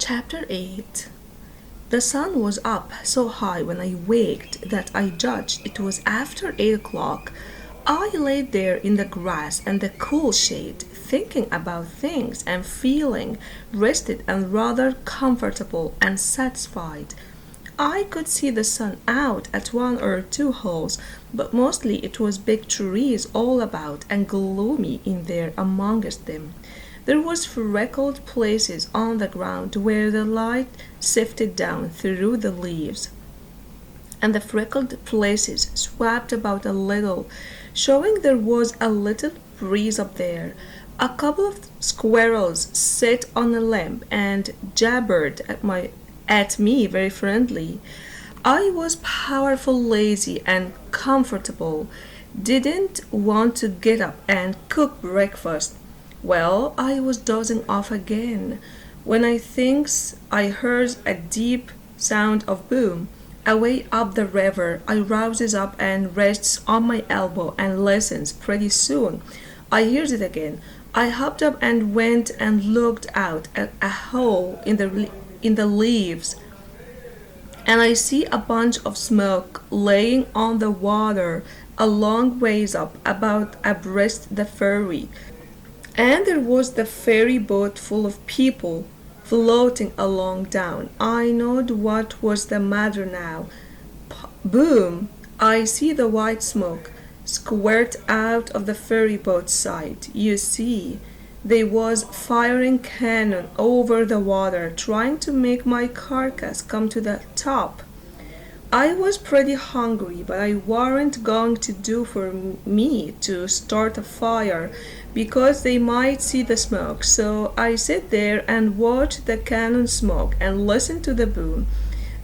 Chapter 8. The sun was up so high when I waked that I judged it was after 8 o'clock. I lay there in the grass and the cool shade, thinking about things and feeling rested and rather comfortable and satisfied. I could see the sun out at one or two holes, but mostly it was big trees all about and gloomy in there amongst them. There was freckled places on the ground where the light sifted down through the leaves, and the freckled places swept about a little, showing there was a little breeze up there. A couple of squirrels sat on a limb and jabbered at me very friendly. I was powerful lazy and comfortable, didn't want to get up and cook breakfast. Well, I was dozing off again when I thinks I heard a deep sound of boom. Away up the river, I rouses up and rests on my elbow and listens. Pretty soon, I hears it again. I hopped up and went and looked out at a hole in the leaves, and I see a bunch of smoke laying on the water a long ways up, about abreast the ferry. And there was the ferry boat full of people floating along down. I knowed what was the matter now. Boom! I see the white smoke squirt out of the ferry boat's side. You see, they was firing cannon over the water, trying to make my carcass come to the top. I was pretty hungry, but I weren't going to do for me to start a fire because they might see the smoke. So I sit there and watch the cannon smoke and listen to the boom.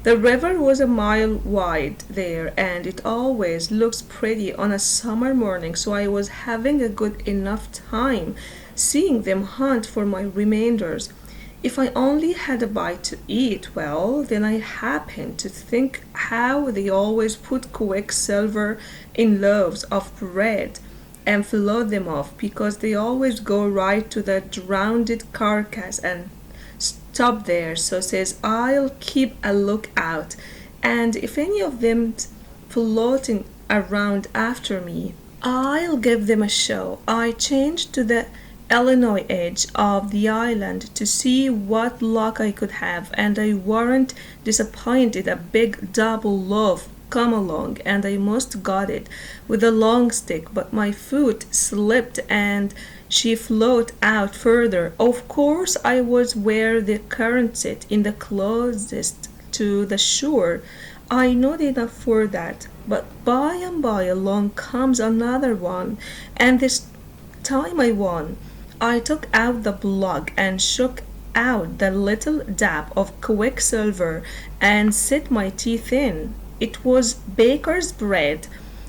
The river was a mile wide there, and it always looks pretty on a summer morning, so I was having a good enough time seeing them hunt for my remainders. If I only had a bite to eat, well, then I happened to think how they always put quicksilver in loaves of bread and float them off, because they always go right to the drowned carcass and stop there. So says I'll keep a lookout, and if any of them's floating around after me, I'll give them a show. I changed to the Illinois edge of the island to see what luck I could have, and I weren't disappointed. A big double loaf come along, and I most got it with a long stick, but my foot slipped and she floated out further. Of course, I was where the current set, in the closest to the shore. I knowed enough for that, but by and by along comes another one, and this time I won. I took out the plug and shook out the little dab of quicksilver and set my teeth in. It was baker's bread.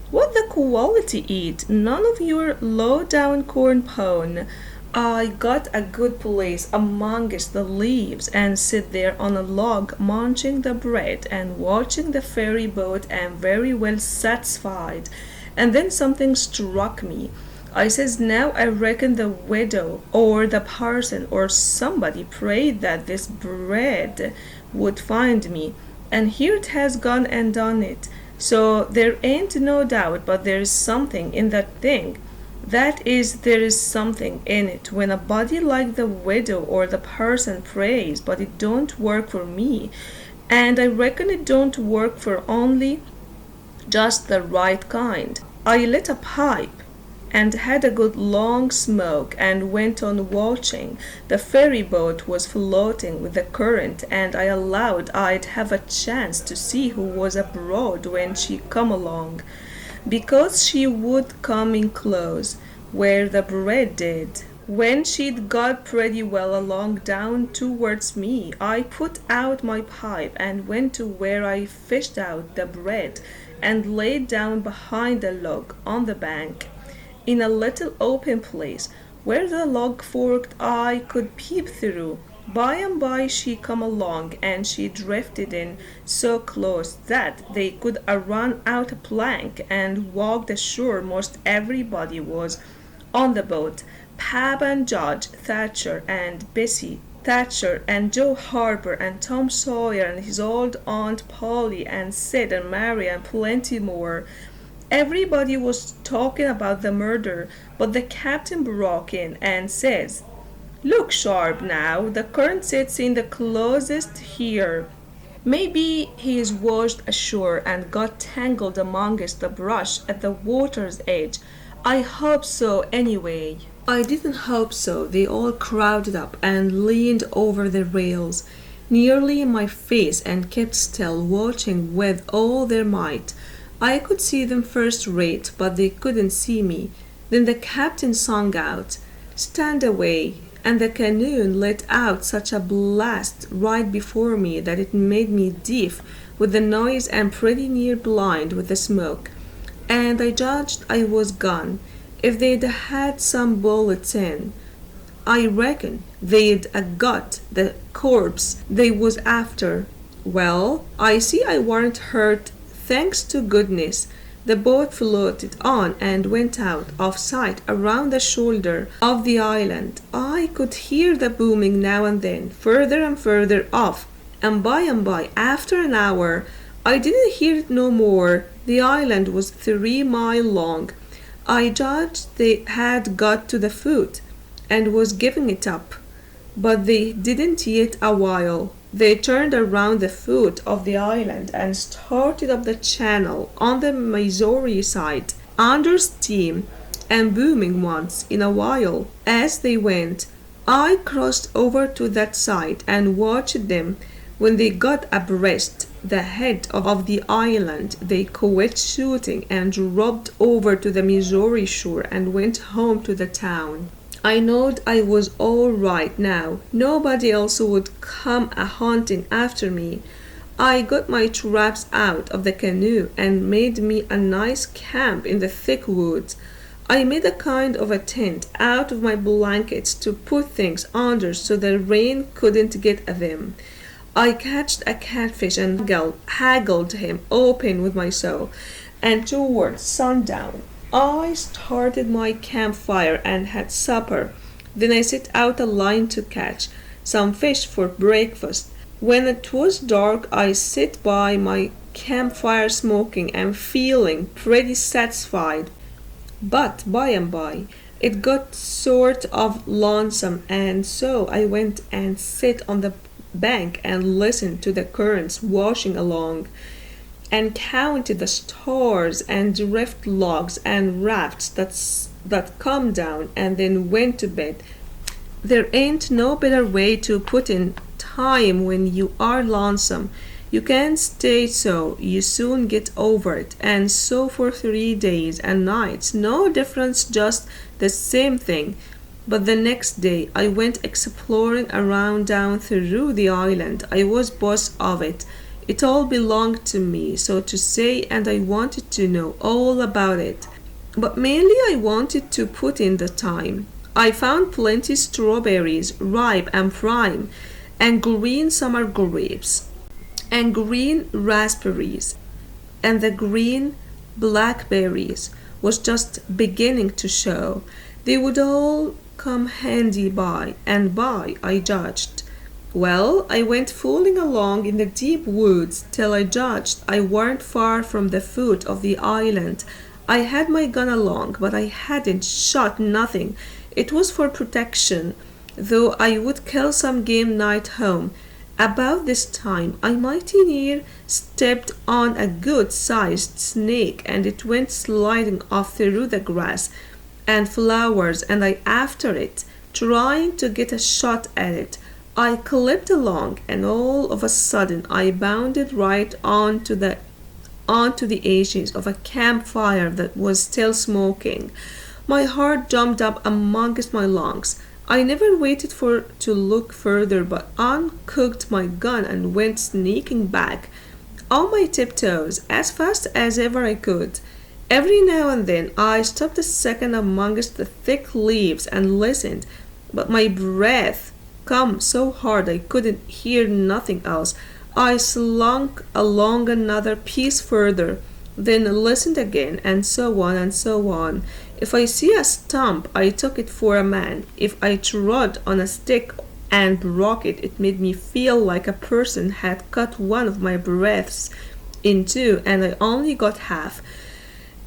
What the quality eat, none of your low-down corn pone. I got a good place amongst the leaves and sit there on a log munching the bread and watching the ferry boat and very well satisfied. And then something struck me. I says, now I reckon the widow or the parson or somebody prayed that this bread would find me, and here it has gone and done it. So there ain't no doubt but there's something in that thing. That is, there is something in it when a body like the widow or the parson prays, but it don't work for me, and I reckon it don't work for only just the right kind. I lit a pipe and had a good long smoke and went on watching. The ferry boat was floating with the current, and I allowed I'd have a chance to see who was abroad when she come along, because she would come in close where the bread did. When she'd got pretty well along down towards me, I put out my pipe and went to where I fished out the bread and laid down behind a log on the bank, in a little open place where the log forked. I could peep through. By and by she come along, and she drifted in so close that they could run out a plank and walked ashore. Most everybody was on the boat. Pap and Judge, Thatcher and Bessie Thatcher and Joe Harper and Tom Sawyer and his old Aunt Polly and Sid and Mary and plenty more. Everybody was talking about the murder, but the captain broke in and says, "Look sharp now, the current sits in the closest here." Maybe he is washed ashore and got tangled amongst the brush at the water's edge. I hope so anyway. I didn't hope so. They all crowded up and leaned over the rails, nearly in my face, and kept still, watching with all their might. I could see them first rate, but they couldn't see me. Then the captain sung out, "Stand away," and the canoe let out such a blast right before me that it made me deaf with the noise and pretty near blind with the smoke. And I judged I was gone. If they'd had some bullets in, I reckon they'd a got the corpse they was after. Well, I see I warn't hurt, thanks to goodness. The boat floated on and went out of sight around the shoulder of the island. I could hear the booming now and then, further and further off, and by, after an hour, I didn't hear it no more. The island was 3 miles long. I judged they had got to the foot, and was giving it up. But they didn't yet a while. They turned around the foot of the island and started up the channel on the Missouri side, under steam and booming once in a while as they went. I crossed over to that side and watched them. When they got abreast the head of the island, they quit shooting and dropped over to the Missouri shore and went home to the town. I knowed I was all right now. Nobody else would come a hunting after me. I got my traps out of the canoe and made me a nice camp in the thick woods. I made a kind of a tent out of my blankets to put things under so the rain couldn't get at them. I catched a catfish and haggled him open with my saw, and towards sundown I started my campfire and had supper. Then I set out a line to catch some fish for breakfast. When it was dark, I sat by my campfire smoking and feeling pretty satisfied. But by, it got sort of lonesome, and so I went and sat on the bank and listened to the currents washing along, and counted the stars and drift logs and rafts that come down, and then went to bed. There ain't no better way to put in time when you are lonesome. You can't stay so, you soon get over it. And so for 3 days and nights, no difference, just the same thing. But the next day I went exploring around down through the island. I was boss of it. It all belonged to me, so to say, and I wanted to know all about it. But mainly I wanted to put in the time. I found plenty strawberries, ripe and prime, and green summer grapes, and green raspberries, and the green blackberries was just beginning to show. They would all come handy by and by, I judged. Well, I went fooling along in the deep woods till I judged I weren't far from the foot of the island. I had my gun along, but I hadn't shot nothing. It was for protection, though I would kill some game night home. About this time I mighty near stepped on a good-sized snake, and it went sliding off through the grass and flowers, and I after it, trying to get a shot at it. I clipped along, and all of a sudden I bounded right onto the ashes of a campfire that was still smoking. My heart jumped up amongst my lungs. I never waited to look further, but uncocked my gun and went sneaking back on my tiptoes as fast as ever I could. Every now and then I stopped a second amongst the thick leaves and listened, but my breath come so hard I couldn't hear nothing else. I slunk along another piece further, then listened again, and so on and so on. If I see a stump, I took it for a man. If I trod on a stick and broke it. It made me feel like a person had cut one of my breaths in two, and I only got half,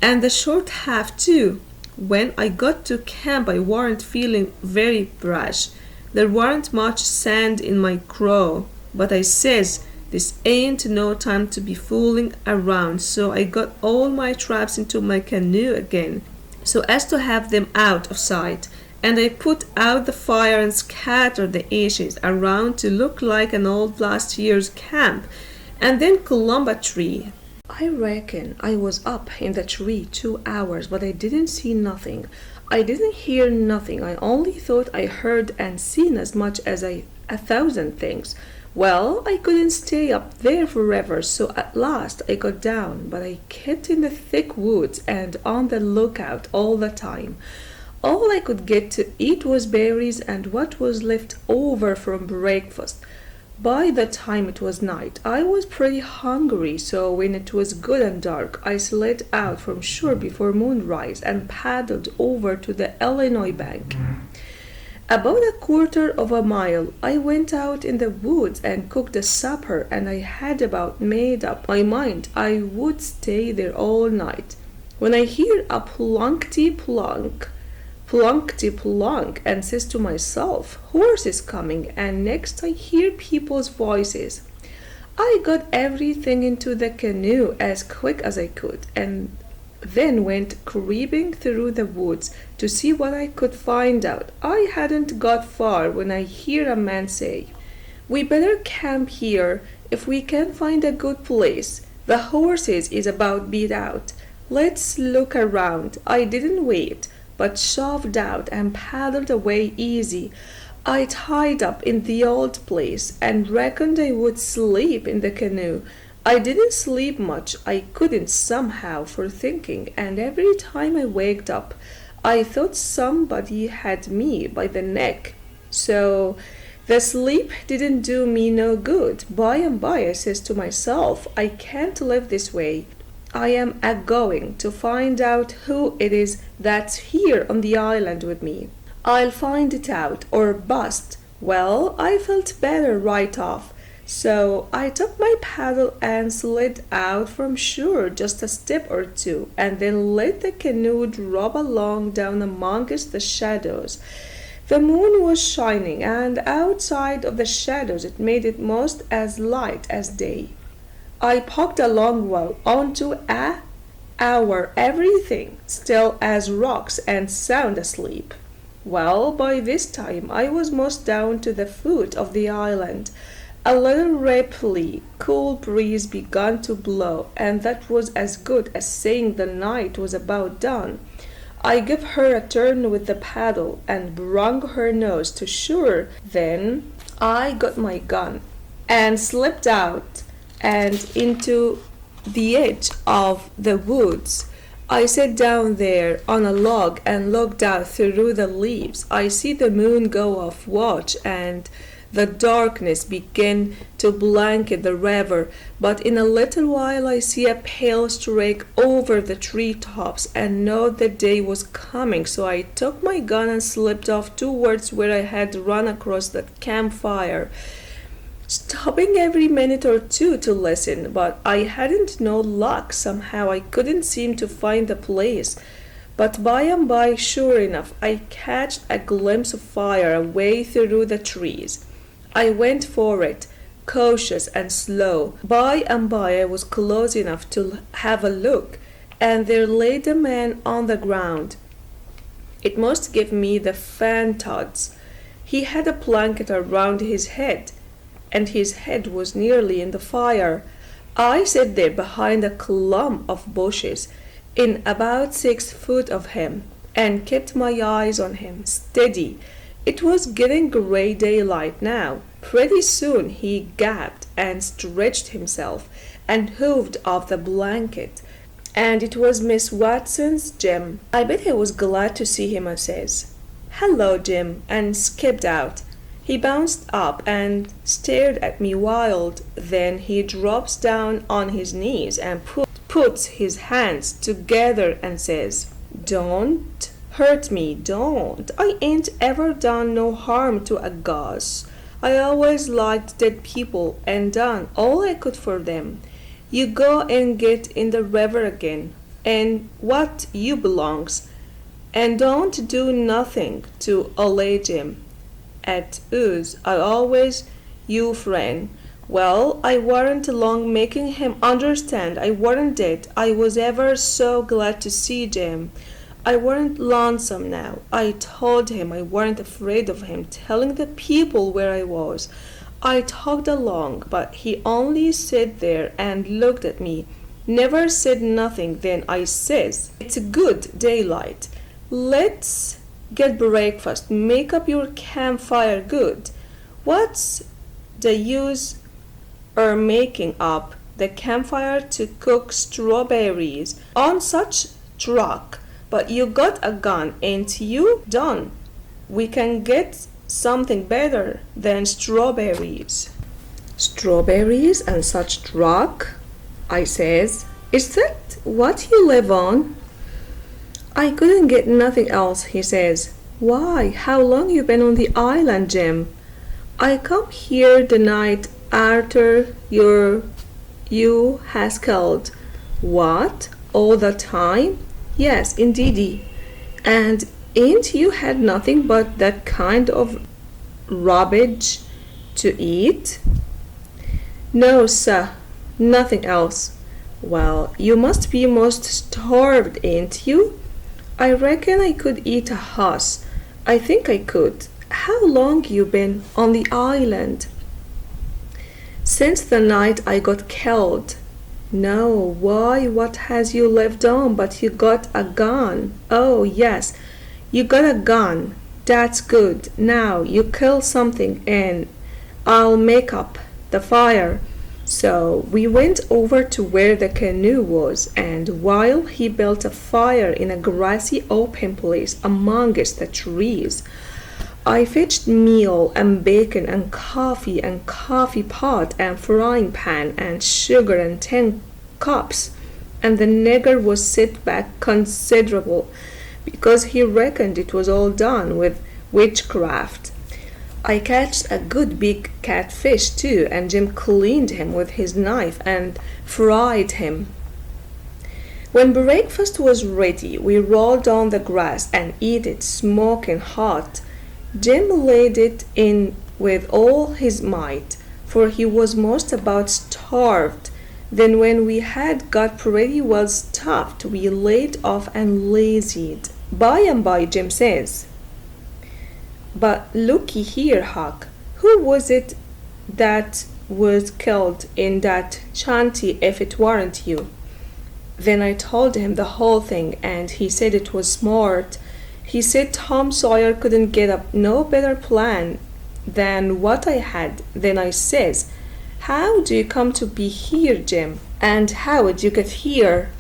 and the short half too. When I got to camp, I weren't feeling very brash. There weren't much sand in my craw, but I says, this ain't no time to be fooling around, so I got all my traps into my canoe again, so as to have them out of sight, and I put out the fire and scattered the ashes around to look like an old last year's camp, and then climbed a tree. I reckon I was up in the tree 2 hours, but I didn't see nothing. I didn't hear nothing. I only thought I heard and seen as much as a thousand things. Well, I couldn't stay up there forever, so at last I got down, but I kept in the thick woods and on the lookout all the time. All I could get to eat was berries and what was left over from breakfast. By the time it was night, I was pretty hungry, so when it was good and dark, I slid out from shore before moonrise and paddled over to the Illinois bank. About a quarter of a mile, I went out in the woods and cooked a supper, and I had about made up my mind I would stay there all night, when I hear a plunkety-plunk, plunkety-plunk, and says to myself, horse is coming, and next I hear people's voices. I got everything into the canoe as quick as I could, and then went creeping through the woods to see what I could find out. I hadn't got far when I hear a man say, we better camp here if we can find a good place. The horses is about beat out. Let's look around. I didn't wait, but shoved out and paddled away easy. I tied up in the old place and reckoned I would sleep in the canoe. I didn't sleep much. I couldn't somehow for thinking, and every time I waked up, I thought somebody had me by the neck. So the sleep didn't do me no good. By and by I says to myself, I can't live this way. I am a-going to find out who it is that's here on the island with me. I'll find it out or bust. Well, I felt better right off. So I took my paddle and slid out from shore just a step or two, and then let the canoe drop along down amongst the shadows. The moon was shining, and outside of the shadows it made it most as light as day. I poked along well onto a hour, everything still as rocks and sound asleep. Well, by this time I was most down to the foot of the island. A little ripply, cool breeze began to blow, and that was as good as saying the night was about done. I gave her a turn with the paddle and brung her nose to shore. Then I got my gun and slipped out and into the edge of the woods. I sat down there on a log and looked out through the leaves. I see the moon go off watch, and the darkness began to blanket the river, but in a little while I see a pale streak over the treetops and know the day was coming, so I took my gun and slipped off towards where I had run across the campfire, stopping every minute or two to listen, but I hadn't no luck. Somehow I couldn't seem to find the place. But by and by, sure enough, I catched a glimpse of fire away through the trees. I went for it, cautious and slow. By and by I was close enough to have a look, and there lay the man on the ground. It must give me the fantods. He had a blanket around his head, and his head was nearly in the fire. I sat there behind a clump of bushes, in about 6 foot of him, and kept my eyes on him, steady. It was getting gray daylight now. Pretty soon he gasped and stretched himself and hooved off the blanket, and it was Miss Watson's Jim. I bet he was glad to see him, I says, "Hello, Jim," and skipped out. He bounced up and stared at me wild. Then he drops down on his knees and puts his hands together and says, "Don't hurt me, don't. I ain't ever done no harm to a goss. I always liked dead people and done all I could for them. You go and get in the river again, and what you belongs, and don't do nothing to allege him. At us, I always you friend. Well, I weren't long making him understand I weren't dead. I was ever so glad to see Jim. I weren't lonesome now. I told him I weren't afraid of him telling the people where I was. I talked along, but he only sat there and looked at me. Never said nothing. Then I says, "It's good daylight. Let's get breakfast. Make up your campfire good. What's the use making up the campfire to cook strawberries on such truck? But you got a gun, ain't you? Done. We can get something better than strawberries." "Strawberries and such truck?" I says. "Is that what you live on?" "I couldn't get nothing else," he says. "Why, how long you been on the island, Jim?" "I come here the night after you has killed." "What, all the time?" "Yes, indeedy." "And ain't you had nothing but that kind of rubbish to eat?" "No, sir, nothing else." "Well, you must be most starved, ain't you?" "I reckon I could eat a horse. I think I could." "How long you been on the island?" "Since the night I got killed." "No, why, what has you lived on but you got a gun?" "Oh, yes, you got a gun. That's good. Now you kill something and I'll make up the fire." So we went over to where the canoe was, and while he built a fire in a grassy open place amongst the trees, I fetched meal and bacon and coffee pot and frying pan and sugar and 10 cups, and the nigger was set back considerable because he reckoned it was all done with witchcraft. I catched a good big catfish too, and Jim cleaned him with his knife and fried him. When breakfast was ready, we rolled on the grass and ate it smoking hot. Jim laid it in with all his might, for he was most about starved. Then when we had got pretty well stuffed, we laid off and lazied. By and by Jim says, "But looky here, Huck, who was it that was killed in that shanty if it weren't you?" Then I told him the whole thing, and he said it was smart. He said Tom Sawyer couldn't get up no better plan than what I had. Then I says, "How do you come to be here, Jim? And how'd you get here?"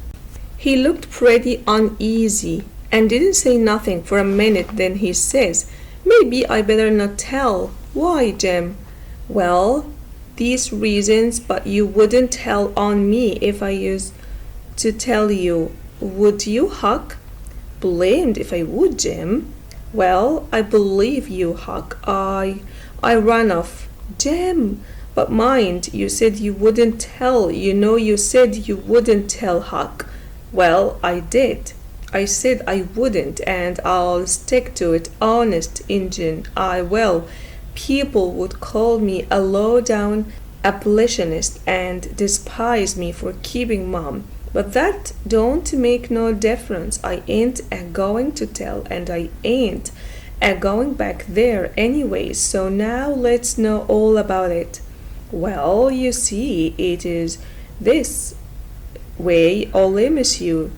He looked pretty uneasy and didn't say nothing for a minute. Then he says, "Maybe I better not tell." "Why, Jim?" "Well, these reasons, but you wouldn't tell on me if I used to tell you, would you, Huck?" "Blamed if I would, Jim." "Well, I believe you, Huck. I ran off." "Jim, but mind, you said you wouldn't tell. You know you said you wouldn't tell, Huck." "Well, I did. I said I wouldn't, and I'll stick to it, honest Injun, I will. People would call me a low-down abolitionist and despise me for keeping mum. But that don't make no difference. I ain't a-going to tell, and I ain't a-going back there anyways, so now let's know all about it." "Well, you see, it is this way, only miss you.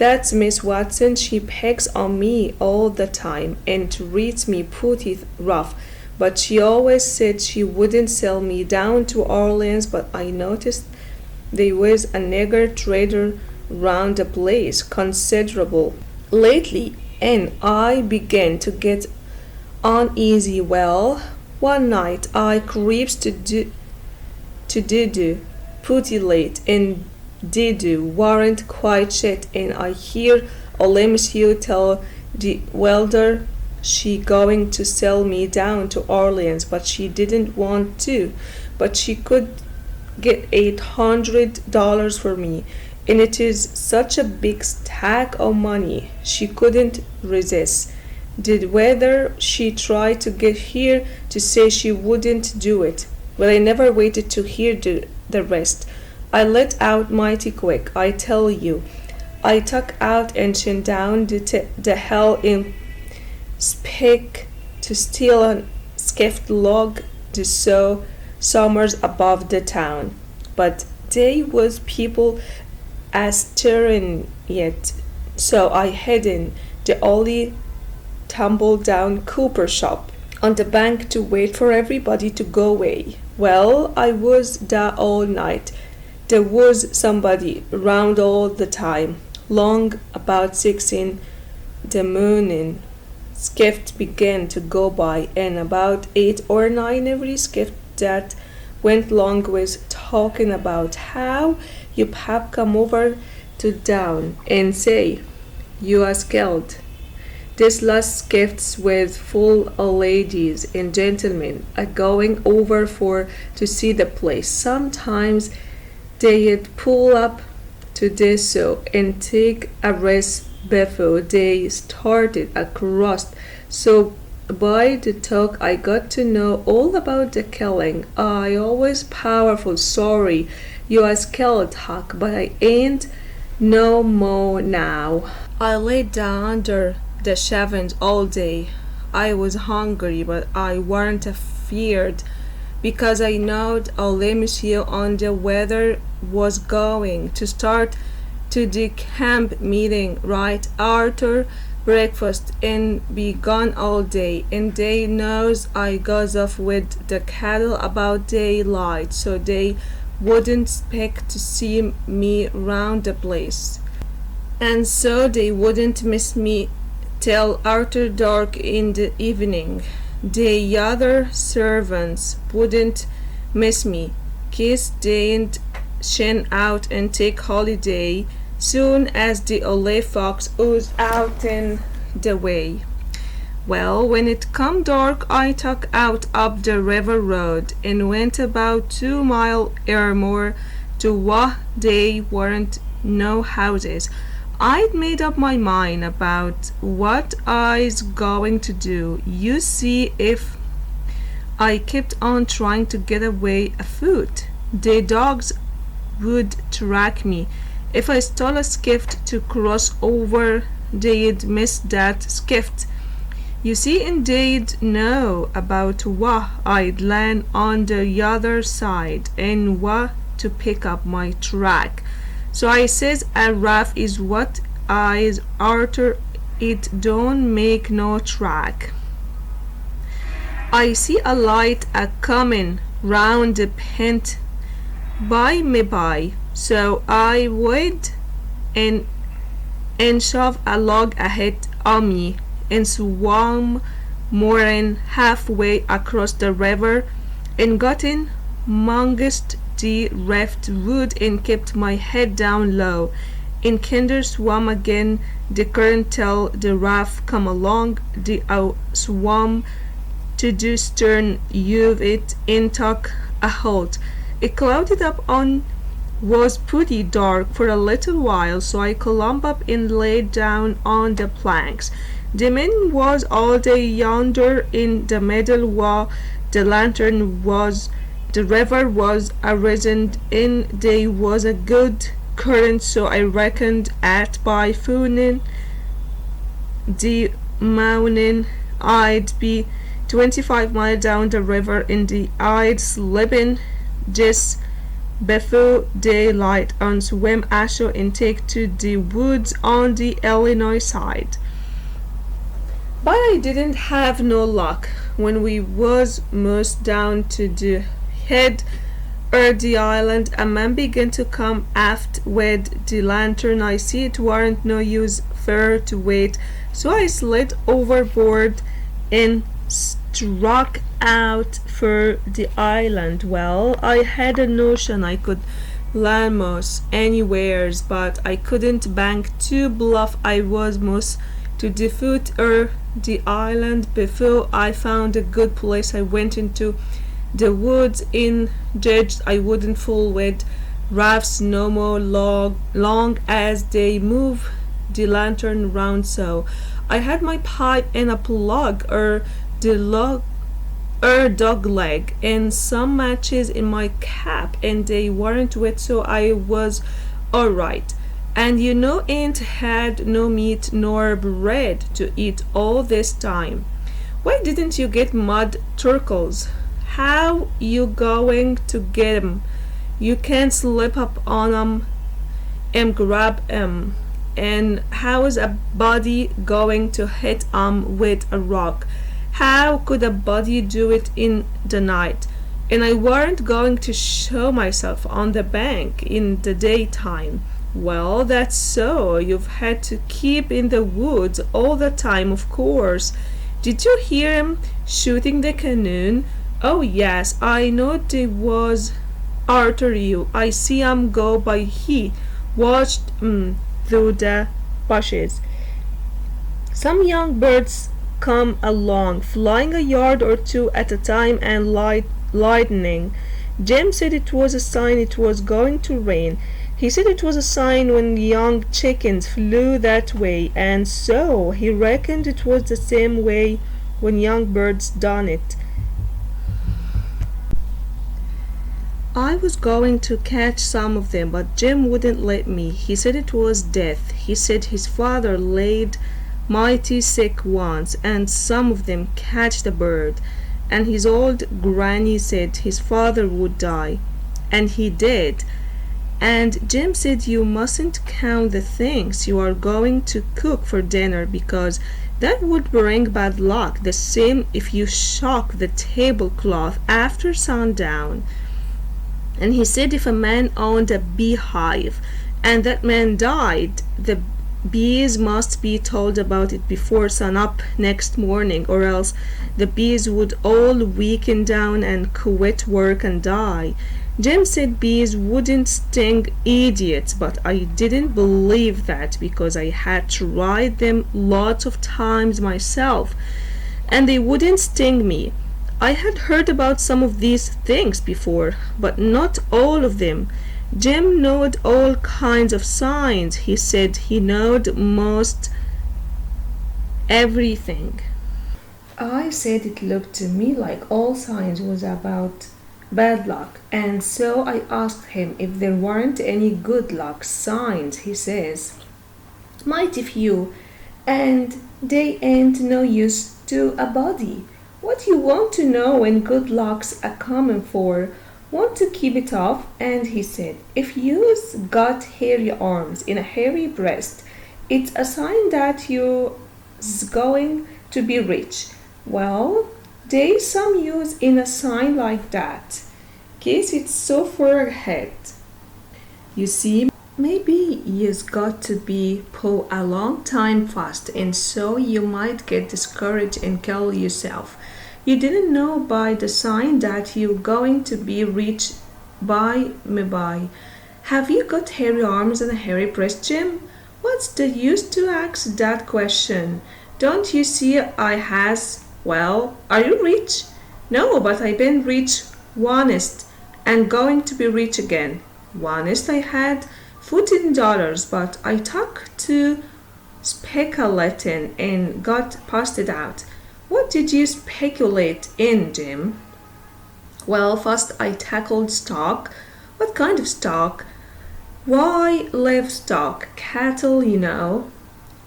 That's Miss Watson. She pecks on me all the time and treats me pretty rough, but she always said she wouldn't sell me down to Orleans, but I noticed there was a nigger trader round the place considerable lately, and I began to get uneasy. Well, one night I creeps to Didu pretty late, and Didu warn't quite shut, and I hear Old Monsieur tell the welder she going to sell me down to Orleans, but she didn't want to. But she could get $800 for me, and it is such a big stack of money. She couldn't resist. Did whether she tried to get here to say she wouldn't do it. Well, I never waited to hear the rest. I let out mighty quick, I tell you. I took out and sent down the hell in speck to steal a skiffed log to sow summers above the town. But they was people as stirring yet, so I hid in the only tumble down cooper shop on the bank to wait for everybody to go away. Well, I was there all night. There was somebody round all the time. Long about 6 in the morning, skift began to go by, and about 8 or 9 every skift that went long was talking about how you have come over to down and say you are skilled. This last skiffs with full of ladies and gentlemen are going over for to see the place. Sometimes they'd pull up to this so and take a rest before they started across. So by the talk I got to know all about the killing. I always powerful sorry you are skilled, Huck, but I ain't no more now. I laid down under the shavings all day. I was hungry, but I weren't afeard, because I knowed all monsieur on the weather was going to start to the camp meeting right after breakfast and be gone all day, and they knows I goes off with the cattle about daylight, so they wouldn't expect to see me round the place, and so they wouldn't miss me till after dark in the evening. The other servants wouldn't miss me, 'cause they'd shin out and take holiday soon as the old fox was out in the way. Well, when it come dark, I took out up the river road and went about 2 miles or more to where they weren't no houses. I'd made up my mind about what I's going to do. You see, if I kept on trying to get away afoot, the dogs would track me. If I stole a skiff to cross over, they'd miss that skiff. You see, and they'd know about what I'd land on the other side and what to pick up my track. So I says a raft is what I's arter it don't make no track. I see a light a comin' round the pent by me by, so I would and shove a log ahead of me and swam more'n halfway across the river and got in mongest the driftwood and kept my head down low, and kinder swam again the current till the raft come along. The swam to the stern of it and took a halt. It clouded up on was pretty dark for a little while, so I climbed up and laid down on the planks. The men was all day yonder in the middle where the lantern was. The river was arisen and there was a good current, so I reckoned at by fooning the morning I'd be 25 miles down the river, and I'd slippin' just before daylight and swim ashore and take to the woods on the Illinois side. But I didn't have no luck. When we was most down to the head of the island, a man began to come aft with the lantern. I see it warn't no use for to wait, so I slid overboard and struck out for the island. Well, I had a notion I could land most anywheres, but I couldn't bank too bluff. I was most to the foot of the island before I found a good place. I went into the woods in judged I wouldn't fool with rafts no more long as they move the lantern round so. I had my pipe and a plug the log dog leg and some matches in my cap and they weren't wet so I was alright. And you know ain't had no meat nor bread to eat all this time. Why didn't you get mud turtles? How you going to get 'em? You can't slip up on 'em and grab 'em. And how's a body going to hit 'em with a rock? How could a body do it in the night? And I weren't going to show myself on the bank in the daytime. Well, that's so. You've had to keep in the woods all the time, of course. Did you hear him shooting the canoe? Oh, yes, I know it was arter you. I see him go by. He watched through the bushes. Some young birds come along, flying a yard or two at a time and lightning. Jim said it was a sign it was going to rain. He said it was a sign when young chickens flew that way, and so he reckoned it was the same way when young birds done it. I was going to catch some of them, but Jim wouldn't let me. He said it was death. He said his father laid mighty sick once, and some of them catched a bird, and his old granny said his father would die, and he did. And Jim said you mustn't count the things you are going to cook for dinner because that would bring bad luck, the same if you shook the tablecloth after sundown. And he said if a man owned a beehive and that man died, the bees must be told about it before sunup next morning, or else the bees would all weaken down and quit work and die. Jim said bees wouldn't sting idiots, but I didn't believe that because I had tried them lots of times myself, and they wouldn't sting me. I had heard about some of these things before, but not all of them. Jim knowed all kinds of signs. He said he knowed most everything. I said it looked to me like all signs was about bad luck, and so I asked him if there weren't any good luck signs. He says, mighty few, and they ain't no use to a body. What you want to know when good luck's a comin' for? Want to keep it off? And he said, if you's got hairy arms in a hairy breast, it's a sign that you's going to be rich. Well, they's some use in a sign like that, case it's so far ahead. You see, maybe you's got to be po a long time fast, and so you might get discouraged and kill yourself. You didn't know by the sign that you're going to be rich by me by. Have you got hairy arms and a hairy breast, Jim? What's the use to ask that question? Don't you see I has? Well, are you rich? No, but I been rich onest and going to be rich again. Onest I had $14, but I took to speculating and got busted out. What did you speculate in, Jim? Well, first I tackled stock. What kind of stock? Why, livestock, cattle, you know.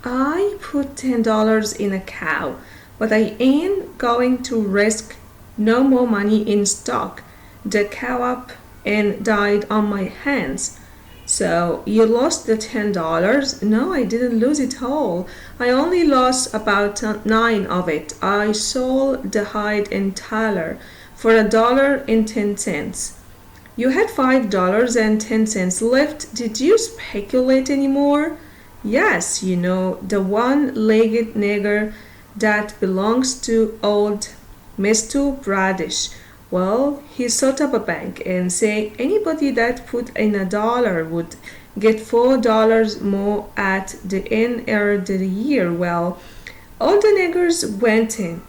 I put $10 in a cow, but I ain't going to risk no more money in stock. The cow up and died on my hands. So you lost the $10? No, I didn't lose it all. I only lost about 9 of it. I sold the hide and taller for $1.10. You had $5.10 left. Did you speculate anymore? Yes, you know, the one-legged nigger that belongs to old Mr. Bradish. Well, he set up a bank and say anybody that put in $1 would get $4 more at the end of the year. Well, All the niggers went in,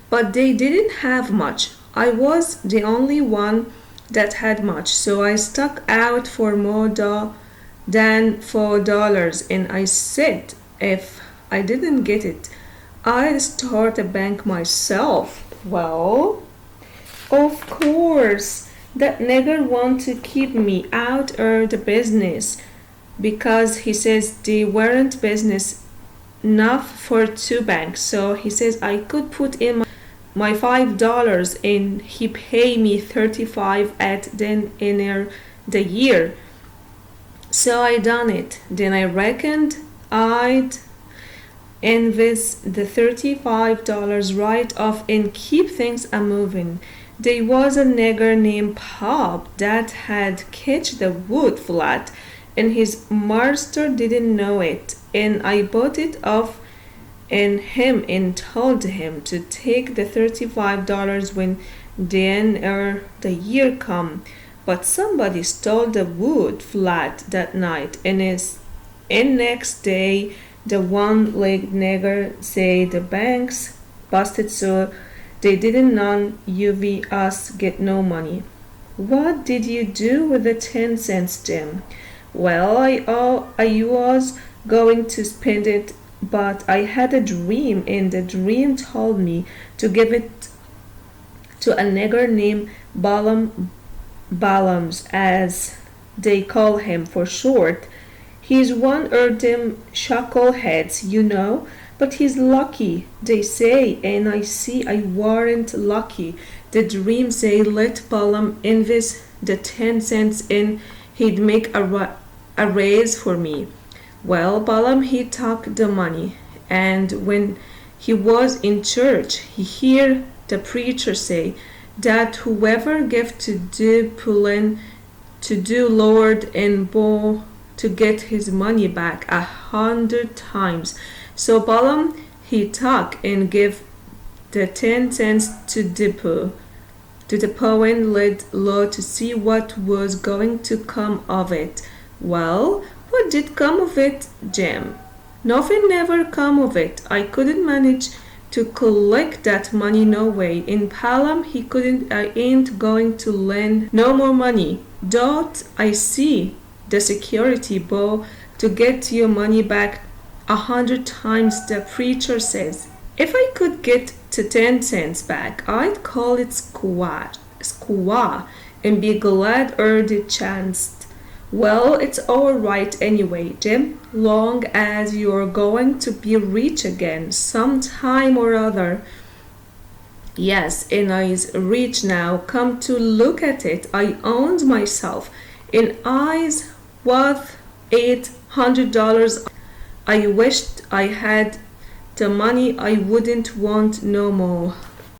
but they didn't have much. I was the only one that had much, so I stuck out for more than $4, and I said if I didn't get it, I'd start a bank myself. Well, of course, that nigger want to keep me out of the business because he says they weren't business enough for two banks. So he says I could put in my $5 and he pay me 35 at the end of the year. So I done it. Then I reckoned I'd invest the $35 right off and keep things a moving. There was a nigger named Pop that had catched the wood flat and his master didn't know it, and I bought it off and him and told him to take the $35 when the end of the year come. But somebody stole the wood flat that night, and next day the one-legged nigger say the banks busted, so they didn't none UV us get no money. What did you do with the 10 cents, Jim? Well, I was going to spend it, but I had a dream, and the dream told me to give it to a nigger named Ballums, as they call him for short. He's one of them chuckleheads, you know, but he's lucky, they say, and I see I weren't lucky. The dream say let Balaam invest the 10 cents and he'd make a raise for me. Well, Balaam he took the money, and when he was in church, he hear the preacher say that whoever give to do pulling to do Lord and bow to get his money back 100 times. So Balaam he took and gave the 10 cents to the poet led law to see what was going to come of it. Well, what did come of it, Jim? Nothing never come of it. I couldn't manage to collect that money no way. In Palam he couldn't I ain't going to lend no more money. Don't I see the security bow to get your money back 100 times, the preacher says. If I could get to 10 cents back, I'd call it squaw and be glad the chance. Well, it's all right anyway, Jim, long as you're going to be rich again sometime or other. Yes, and I's rich now. Come to look at it, I owns myself, and I's worth $800. I wished I had the money. I wouldn't want no more.